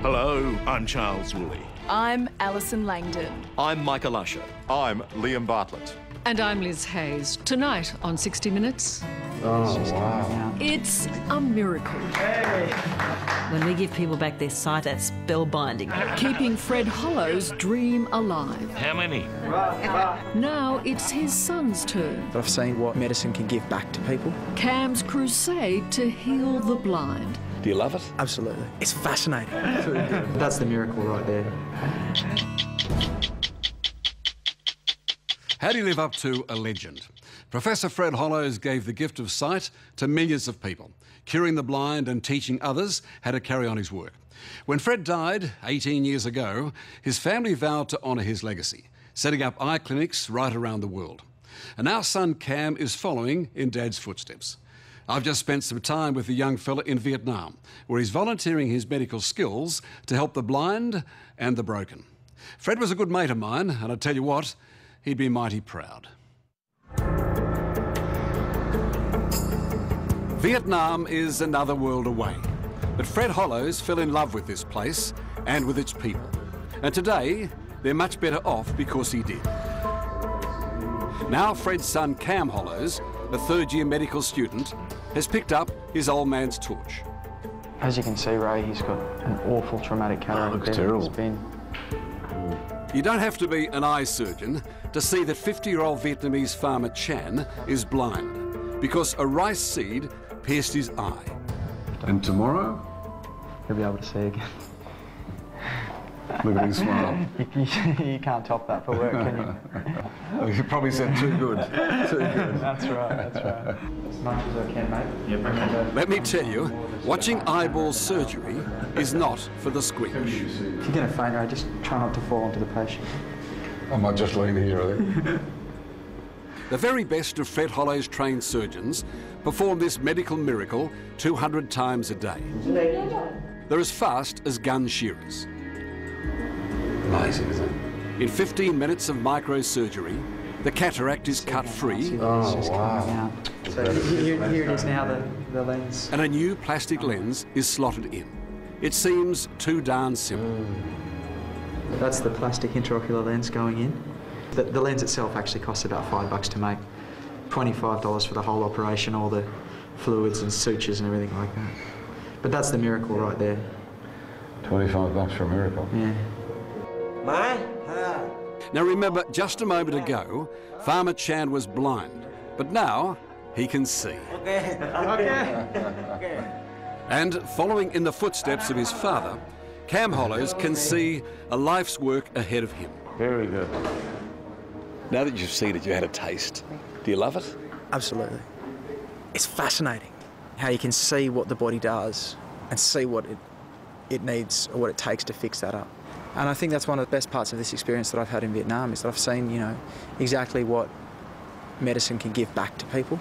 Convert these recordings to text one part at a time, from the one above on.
Hello, I'm Charles Woolley. I'm Alison Langdon. I'm Michael Usher. I'm Liam Bartlett. And I'm Liz Hayes. Tonight on 60 Minutes... Oh, wow. It's a miracle. When we give people back their sight, that's spellbinding. Keeping Fred Hollow's dream alive. How many? Now it's his son's turn. I've seen what medicine can give back to people. Cam's crusade to heal the blind. Do you love it? Absolutely. It's fascinating. That's the miracle right there. How do you live up to a legend? Professor Fred Hollows gave the gift of sight to millions of people, curing the blind and teaching others how to carry on his work. When Fred died 18 years ago, his family vowed to honour his legacy, setting up eye clinics right around the world. And our son Cam is following in Dad's footsteps. I've just spent some time with the young fella in Vietnam, where he's volunteering his medical skills to help the blind and the broken. Fred was a good mate of mine, and I tell you what, he'd be mighty proud. Vietnam is another world away, but Fred Hollows fell in love with this place and with its people. And today, they're much better off because he did. Now Fred's son Cam Hollows, a third-year medical student, has picked up his old man's torch. As you can see, Ray, he's got an awful traumatic cataract. Looks terrible. You don't have to be an eye surgeon to see that 50-year-old Vietnamese farmer Chan is blind because a rice seed pierced his eye. And tomorrow? He'll be able to see again. Look at his smile. You can't top that for work, can you? Oh, you probably said too good. Too good. That's right, that's right. As much as I can, mate. Let me tell you, watching eyeball surgery is not for the squeamish. If you get a faint, Ray, just try not to fall onto the patient. I might just lean here, I think. The very best of Fred Hollow's trained surgeons perform this medical miracle 200 times a day. They're as fast as gun shearers. Amazing, isn't it? In 15 minutes of microsurgery, the cataract is cut free. Oh, wow. So here it is now, the lens. And a new plastic lens is slotted in. It seems too darn simple. That's the plastic intraocular lens going in. The lens itself actually costs about $5 to make. $25 for the whole operation, all the fluids and sutures and everything like that. But that's the miracle right there. $25 for a miracle. Yeah. Now remember, just a moment ago, Farmer Chan was blind, but now he can see. And following in the footsteps of his father, Cam Hollows can see a life's work ahead of him. Very good. Now that you've seen it, you had a taste. Do you love it? Absolutely. It's fascinating how you can see what the body does and see what it needs or what it takes to fix that up. And I think that's one of the best parts of this experience that I've had in Vietnam, is that I've seen, exactly what medicine can give back to people.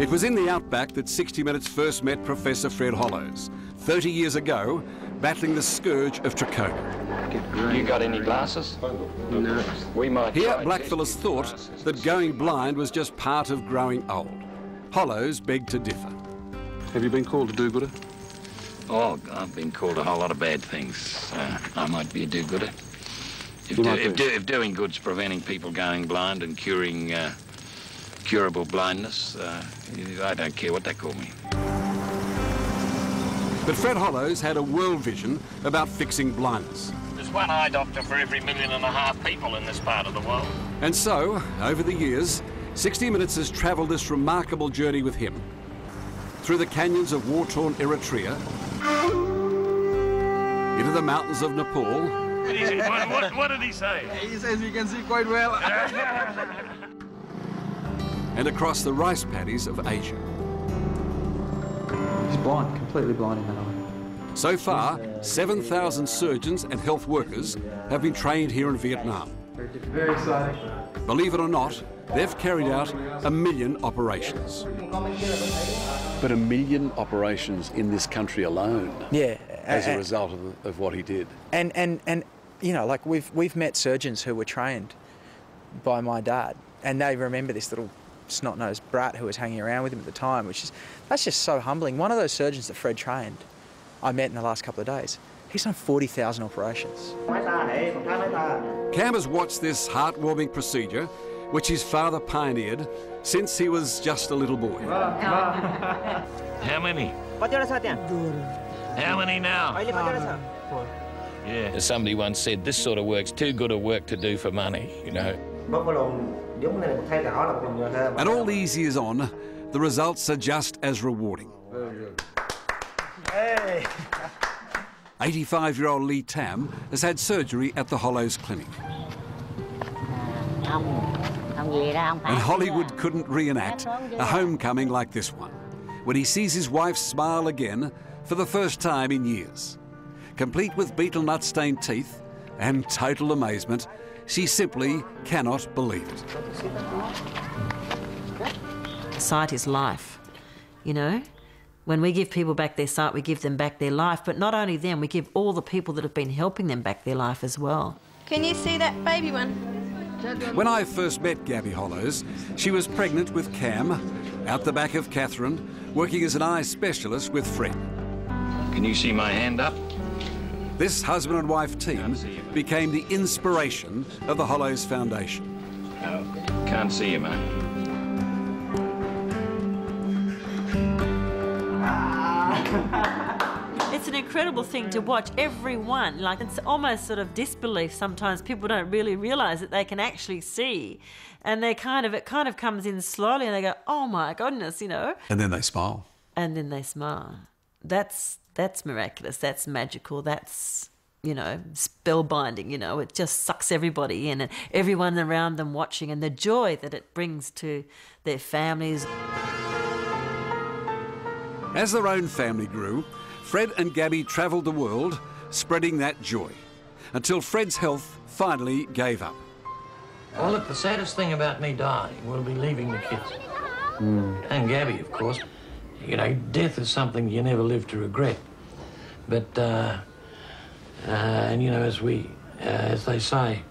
It was in the outback that 60 Minutes first met Professor Fred Hollows, 30 years ago, battling the scourge of trachoma. You got any glasses? No. We might. Here, blackfellas thought that going blind was just part of growing old. Hollows begged to differ. Have you been called a do-gooder? Oh, I've been called a whole lot of bad things. I might be a do-gooder. If doing good's preventing people going blind and curing curable blindness, I don't care what they call me. But Fred Hollows had a world vision about fixing blindness. There's one eye doctor for every 1.5 million people in this part of the world. And so, over the years, 60 Minutes has travelled this remarkable journey with him. Through the canyons of war-torn Eritrea, into the mountains of Nepal. What did he say? He says you can see quite well. And across the rice paddies of Asia. He's blind, completely blind in that eye. So far, 7,000 surgeons and health workers have been trained here in Vietnam. Very exciting. Believe it or not, they've carried out 1 million operations. But 1 million operations in this country alone. Yeah. As a result of what he did. And we've met surgeons who were trained by my dad, and they remember this little snot-nosed brat who was hanging around with him at the time, that's just so humbling. One of those surgeons that Fred trained, I met in the last couple of days. He's done 40,000 operations. Cam has watched this heartwarming procedure, which his father pioneered, since he was just a little boy. How many? How many now? Yeah. As somebody once said, this sort of work's too good a work to do for money, you know. And all these years on, the results are just as rewarding. Hey! 85-year-old Lee Tam has had surgery at the Hollows Clinic. And Hollywood couldn't reenact a homecoming like this one, when he sees his wife smile again for the first time in years. Complete with beetle nut-stained teeth and total amazement, she simply cannot believe it. Sight is life, you know? When we give people back their sight, we give them back their life. But not only them, we give all the people that have been helping them back their life as well. Can you see that baby one? When I first met Gabby Hollows, she was pregnant with Cam, out the back of Catherine, working as an eye specialist with Fred. Can you see my hand up? This husband and wife team became the inspiration of the Hollows Foundation. No, can't see you, mate. It's an incredible thing to watch everyone. Like, it's almost sort of disbelief sometimes. People don't really realise that they can actually see. And it kind of comes in slowly and they go, oh my goodness, you know. And then they smile. And then they smile. That's miraculous. That's magical. That's, you know, spellbinding, you know. It just sucks everybody in and everyone around them watching, and the joy that it brings to their families. As their own family grew, Fred and Gabby travelled the world, spreading that joy, until Fred's health finally gave up. Well, look, the saddest thing about me dying will be leaving the kids. And Gabby, of course. You know, death is something you never live to regret. But, and you know, as they say,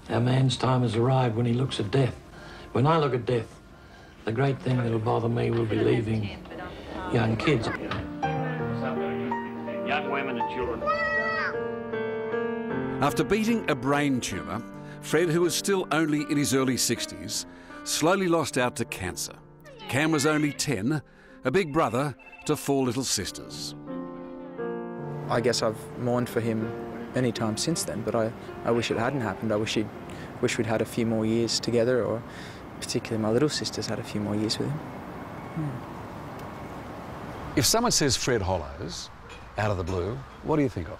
a man's time has arrived when he looks at death. When I look at death, the great thing that'll bother me will be leaving young kids. Young women and children. After beating a brain tumour, Fred, who was still only in his early 60s, slowly lost out to cancer. Cam was only 10, a big brother to 4 little sisters. I guess I've mourned for him many times since then, but I wish it hadn't happened. I wish we'd had a few more years together, or particularly my little sisters had a few more years with him. If someone says Fred Hollows, out of the blue, what do you think of?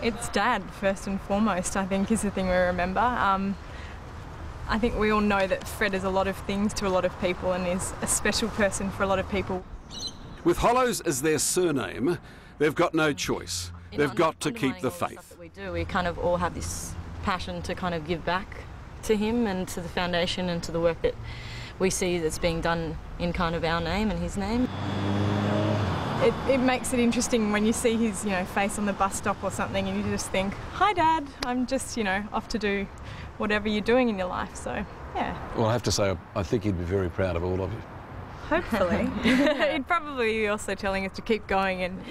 It's Dad, first and foremost, I think, is the thing we remember. I think we all know that Fred is a lot of things to a lot of people and is a special person for a lot of people. With Hollows as their surname, they've got no choice. They've got to keep the faith. We kind of all have this passion to kind of give back to him and to the foundation and to the work that we see that's being done in kind of our name and his name. It makes it interesting when you see his, face on the bus stop or something, and you just think, "Hi, Dad. I'm just, off to do whatever you're doing in your life." So, yeah. Well, I have to say, I think he'd be very proud of all of you. Hopefully. He'd probably be also telling us to keep going and,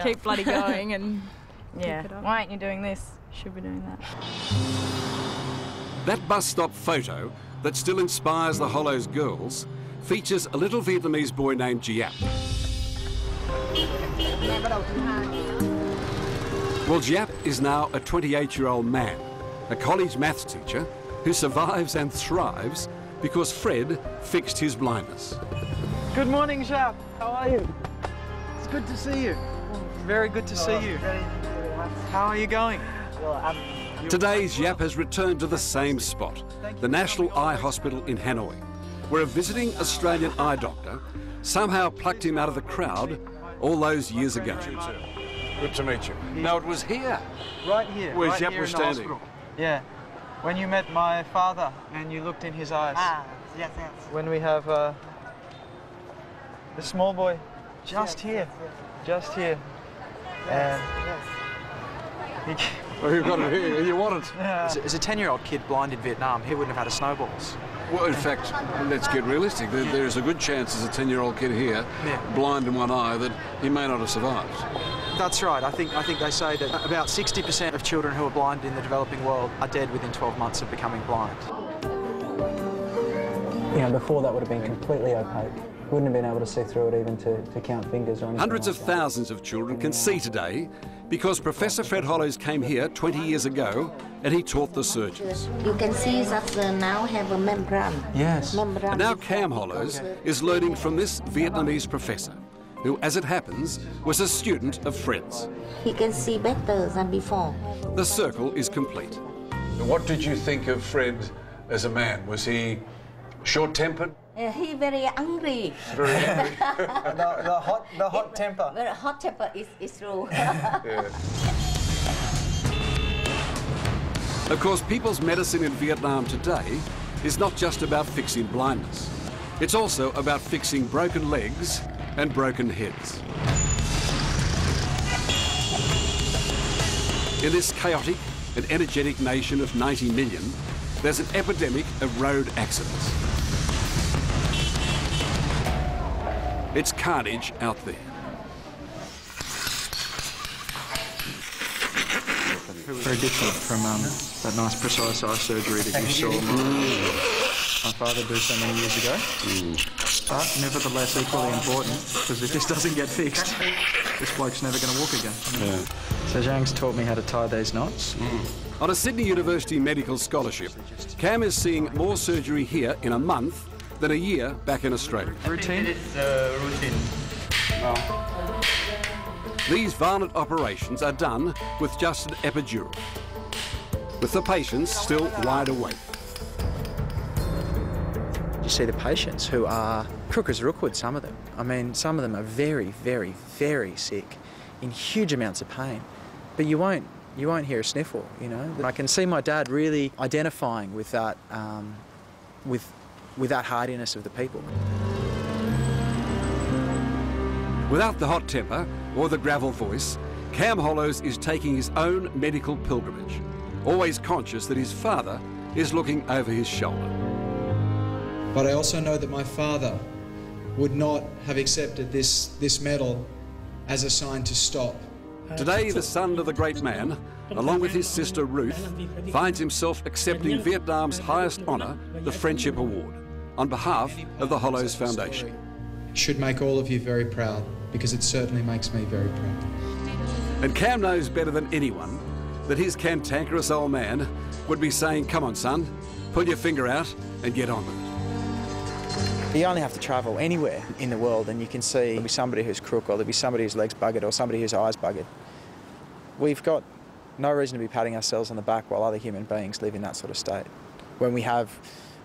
keep bloody going and keep it up. Why aren't you doing this? Should be doing that. That bus stop photo that still inspires the Hollows girls features a little Vietnamese boy named Giap. Well, Giap is now a 28-year-old man, a college maths teacher who survives and thrives because Fred fixed his blindness. Good morning, Giap. How are you? It's good to see you. Very good to see you. How are you going? Today, Giap has returned to the same spot, the National Eye Hospital in Hanoi, where a visiting Australian eye doctor somehow plucked him out of the crowd all those years ago. Good to meet you. No, it was here. Right here. Where right Giap here was in the standing. hospital. Yeah. When you met my father and you looked in his eyes. Yes. When we have the small boy just here. Just here. And Well, you've got it here. You want it. as a 10-year-old kid blind in Vietnam, he wouldn't have had a snowballs. Well, in fact, let's get realistic. There's a good chance as a 10-year-old kid here, blind in one eye, that he may not have survived. That's right. I think they say that about 60% of children who are blind in the developing world are dead within 12 months of becoming blind. You know, before that would have been completely opaque. Wouldn't have been able to see through it even to count fingers or anything. Hundreds like of thousands of children can see today because Professor Fred Hollows came here 20 years ago and he taught the surgeons. You can see that now have a membrane. Yes. Membrane. And now Cam Hollows is learning from this Vietnamese professor, who, as it happens, was a student of Fred's. He can see better than before. The circle is complete. What did you think of Fred as a man? Was he short-tempered? He very angry. Very angry. the hot temper. Very hot temper is true. Of course, people's medicine in Vietnam today is not just about fixing blindness. It's also about fixing broken legs and broken heads. In this chaotic and energetic nation of 90 million, there's an epidemic of road accidents. It's carnage out there. Very different from that nice precise eye surgery that you saw my father do so many years ago. But nevertheless equally important, because if this doesn't get fixed, this bloke's never going to walk again. So Zhang's taught me how to tie these knots. On a Sydney University medical scholarship, Cam is seeing more surgery here in a month than a year back in Australia. Routine? Routine. These violent operations are done with just an epidural, with the patients still wide awake. You see the patients who are crook as rookwood, some of them. I mean, some of them are very, very, very sick, in huge amounts of pain. But you won't hear a sniffle, you know. I can see my dad really identifying with that, with that hardiness of the people. Without the hot temper or the gravel voice, Cam Hollows is taking his own medical pilgrimage, always conscious that his father is looking over his shoulder. But I also know that my father would not have accepted this medal as a sign to stop. Today, the son of the great man, along with his sister Ruth, finds himself accepting Vietnam's highest honour, the Friendship Award, on behalf of the Hollows Foundation. Should make all of you very proud, because it certainly makes me very proud. And Cam knows better than anyone that his cantankerous old man would be saying, "Come on, son, pull your finger out and get on with it." You only have to travel anywhere in the world and you can see there'll be somebody who's crook, or there'll be somebody whose legs buggered, or somebody whose eyes buggered. We've got no reason to be patting ourselves on the back while other human beings live in that sort of state, when we have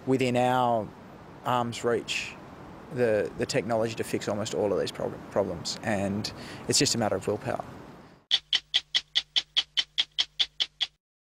within our arm's reach the technology to fix almost all of these problems, and it's just a matter of willpower.